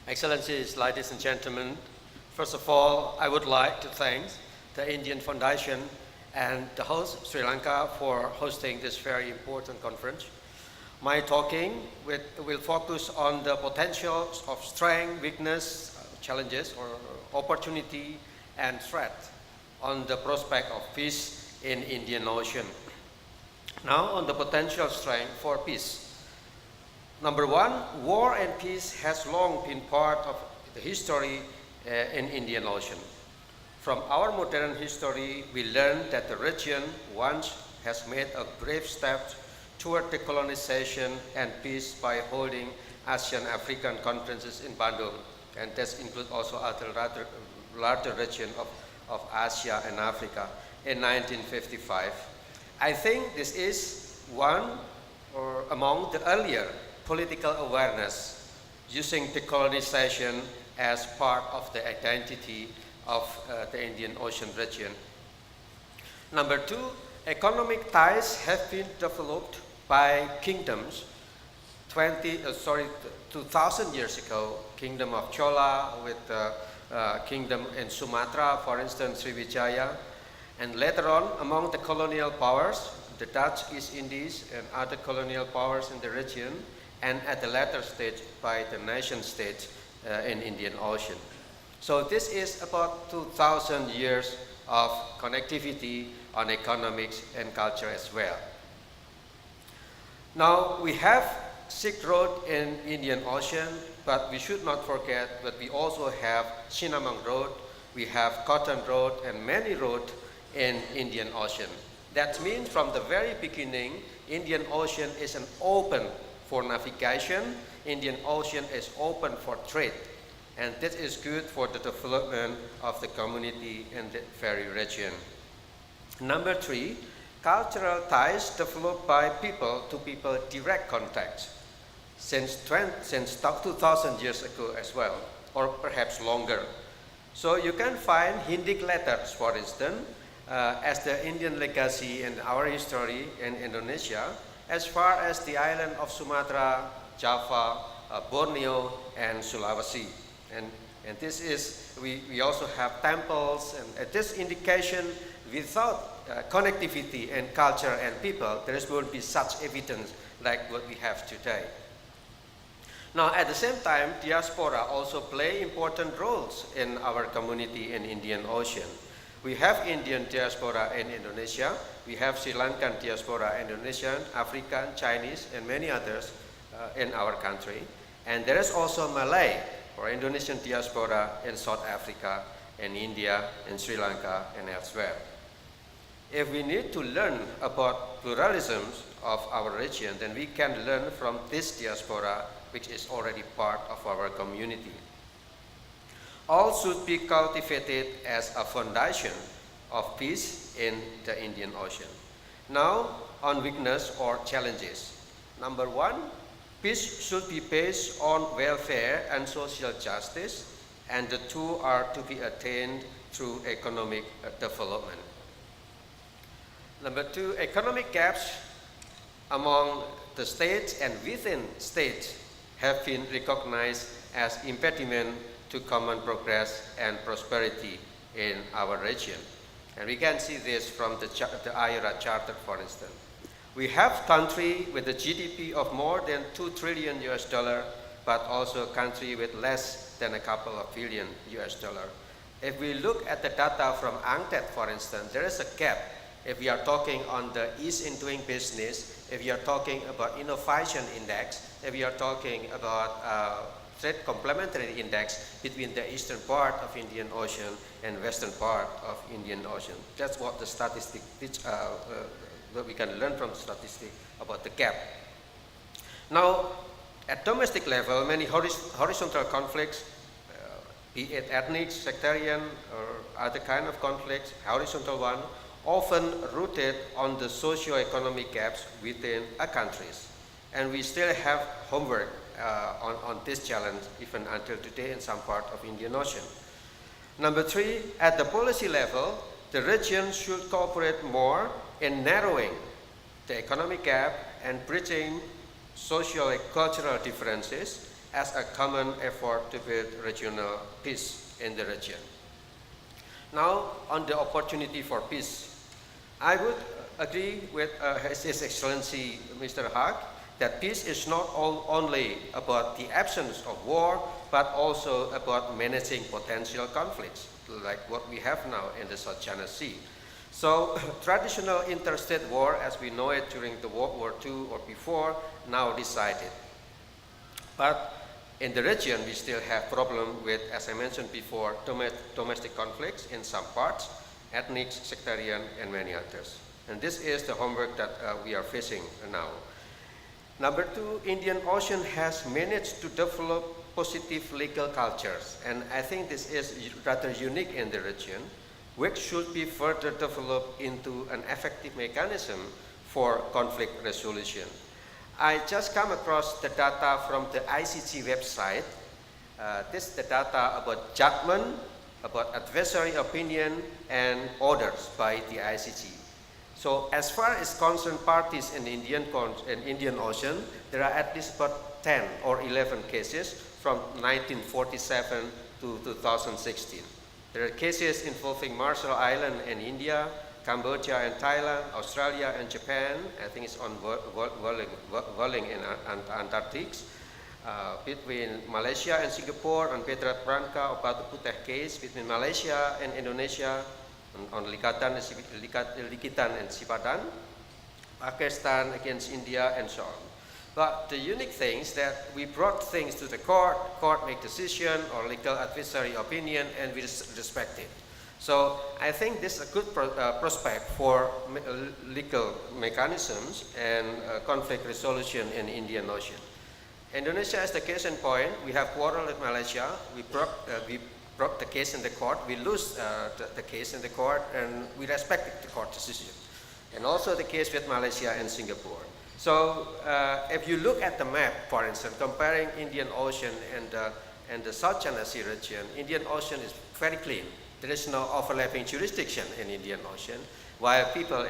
Excellencies, ladies and gentlemen, first of all, I would like to thank the Indian Foundation and the host, Sri Lanka, for hosting this very important conference. My talking will focus on the potentials of strength, weakness, challenges, or opportunity and threat on the prospect of peace in Indian Ocean. Now on the potential strength for peace. Number one, war and peace has long been part of the history in Indian Ocean. From our modern history, we learn that the region once has made a brave step toward decolonization and peace by holding ASEAN-African conferences in Bandung, and this includes also other larger region of Asia and Africa in 1955. I think this is one or among the earlier political awareness using decolonization as part of the identity of the Indian Ocean region. Number two, economic ties have been developed by kingdoms 2,000 years ago. Kingdom of Chola with the kingdom in Sumatra, for instance, Sriwijaya, and later on among the colonial powers, the Dutch East Indies and other colonial powers in the region, and at the latter stage by the nation states in Indian Ocean. So this is about 2,000 years of connectivity on economics and culture as well. Now we have Silk Road in Indian Ocean, but we should not forget that we also have Cinnamon Road, we have Cotton Road, and many roads in Indian Ocean. That means from the very beginning, Indian Ocean is an open for navigation, Indian Ocean is open for trade, and this is good for the development of the community in the very region. Number three, cultural ties developed by people-to-people direct contact since 2,000 years ago as well, or perhaps longer. So you can find Hindic letters, for instance, as the Indian legacy in our history in Indonesia, as far as the island of Sumatra, Java, Borneo, and Sulawesi. And this is, we also have temples, and this indication without connectivity and culture and people, there won't be such evidence like what we have today. Now at the same time, diaspora also play important roles in our community in Indian Ocean. We have Indian diaspora in Indonesia, we have Sri Lankan diaspora in Indonesia, African, Chinese, and many others in our country. And there is also Malay or Indonesian diaspora in South Africa, in India, in Sri Lanka, and elsewhere. If we need to learn about pluralism of our region, then we can learn from this diaspora, which is already part of our community. All should be cultivated as a foundation of peace in the Indian Ocean. Now, on weakness or challenges. Number one, peace should be based on welfare and social justice, and the two are to be attained through economic development. Number two, economic gaps among the states and within states have been recognized as impediment to common progress and prosperity in our region. And we can see this from the IORA Charter, for instance. We have country with a GDP of more than 2 trillion US dollar, but also a country with less than a couple of billion US dollar. If we look at the data from UNCTAD, for instance, there is a gap. If we are talking on the ease in doing business, if we are talking about innovation index, if we are talking about trade complementary index between the eastern part of Indian Ocean and western part of Indian Ocean. That's what the statistic that we can learn from statistics about the gap. Now, at domestic level, many horizontal conflicts, be it ethnic, sectarian, or other kind of conflicts, horizontal one, often rooted on the socio-economic gaps within a countries. And we still have homework on this challenge even until today in some part of Indian Ocean. Number three, at the policy level, the region should cooperate more in narrowing the economic gap and bridging social and cultural differences as a common effort to build regional peace in the region. Now, on the opportunity for peace, I would agree with His Excellency Mr. Haag that peace is not only about the absence of war, but also about managing potential conflicts, like what we have now in the South China Sea. So traditional interstate war, as we know it during the World War II or before, now decided. But in the region, we still have problem with, as I mentioned before, domestic conflicts in some parts, ethnic, sectarian, and many others. And this is the homework that we are facing now. Number two, Indian Ocean has managed to develop positive legal cultures, and I think this is rather unique in the region, which should be further developed into an effective mechanism for conflict resolution. I just come across the data from the ICG website. This is the data about judgment, about adversary opinion, and orders by the ICG. So as far as concerned parties in the Indian Ocean, there are at least about 10 or 11 cases from 1947 to 2016. There are cases involving Marshall Island and India, Cambodia and Thailand, Australia and Japan. I think it's on Wuling in Antarctic. Between Malaysia and Singapore on Petrat Branca or Batu Putih case, between Malaysia and Indonesia on Likitan and Sipadan, Pakistan against India, and so on. But the unique thing is that we brought things to the court make decision or legal advisory opinion, and we respect it. So I think this is a good prospect for legal mechanisms and conflict resolution in the Indian Ocean. Indonesia is the case in point. We have quarreled with Malaysia. We brought the case in the court. We lose the case in the court, and we respect the court decision. And also the case with Malaysia and Singapore. So if you look at the map, for instance, comparing Indian Ocean and the South China Sea region, Indian Ocean is very clean. There is no overlapping jurisdiction in Indian Ocean, while people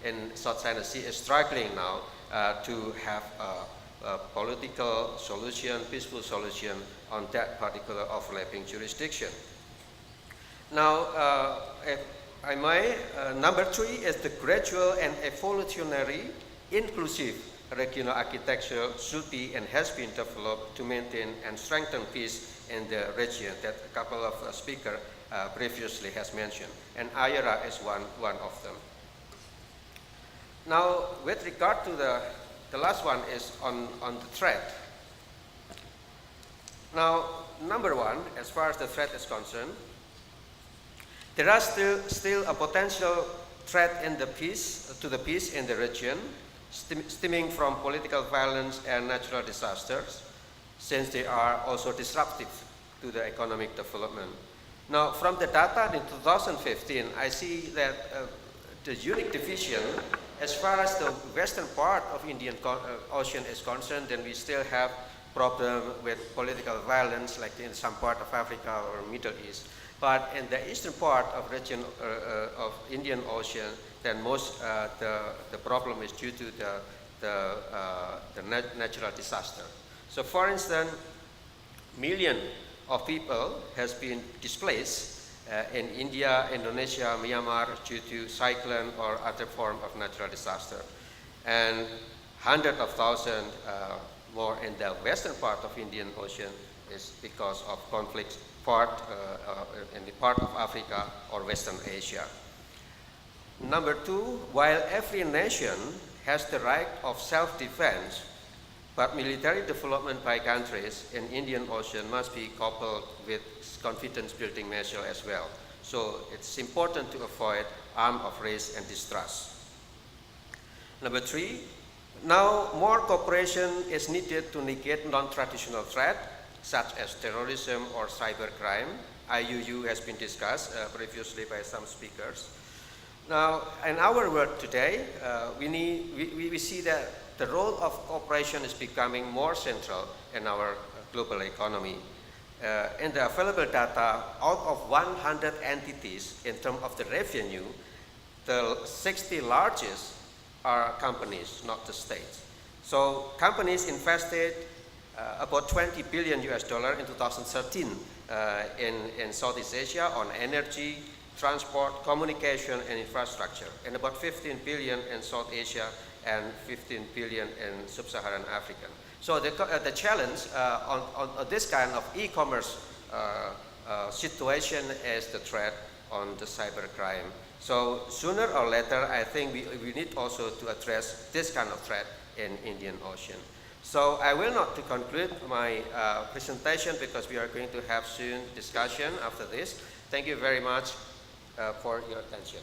in South China Sea is struggling now to have a political solution, peaceful solution on that particular overlapping jurisdiction. Now, if I may, number three is the gradual and evolutionary inclusive regional architecture should be and has been developed to maintain and strengthen peace in the region that a couple of speakers previously has mentioned, and IRA is one of them. Now, with regard to the last one is on the threat. Now, number one, as far as the threat is concerned, there are still a potential threat in the peace in the region, stemming from political violence and natural disasters, since they are also disruptive to the economic development. Now, from the data in 2015, I see that the unique division, as far as the western part of Indian Ocean is concerned, then we still have problem with political violence, like in some part of Africa or Middle East. But in the eastern part of region of Indian Ocean, then most the problem is due to the natural disaster. So, for instance, millions of people has been displaced in India, Indonesia, Myanmar due to cyclone or other form of natural disaster, and hundreds of thousands more in the western part of Indian Ocean is because of conflicts in the part of Africa or Western Asia. Number two, while every nation has the right of self-defense, but military development by countries in Indian Ocean must be coupled with confidence-building measures as well. So it's important to avoid arms of race and distrust. Number three, now more cooperation is needed to negate non-traditional threats, such as terrorism or cybercrime. IUU has been discussed previously by some speakers. Now, in our work today, we see that the role of cooperation is becoming more central in our global economy. In the available data, out of 100 entities in terms of the revenue, the 60 largest are companies, not the states. So companies invested about 20 billion US dollar in 2013 in Southeast Asia on energy, transport, communication, and infrastructure, and about 15 billion in South Asia and 15 billion in Sub-Saharan Africa. So the challenge on this kind of e-commerce situation is the threat on the cybercrime. So sooner or later, I think we need also to address this kind of threat in Indian Ocean. So I will not to conclude my presentation because we are going to have soon discussion after this. Thank you very much for your attention.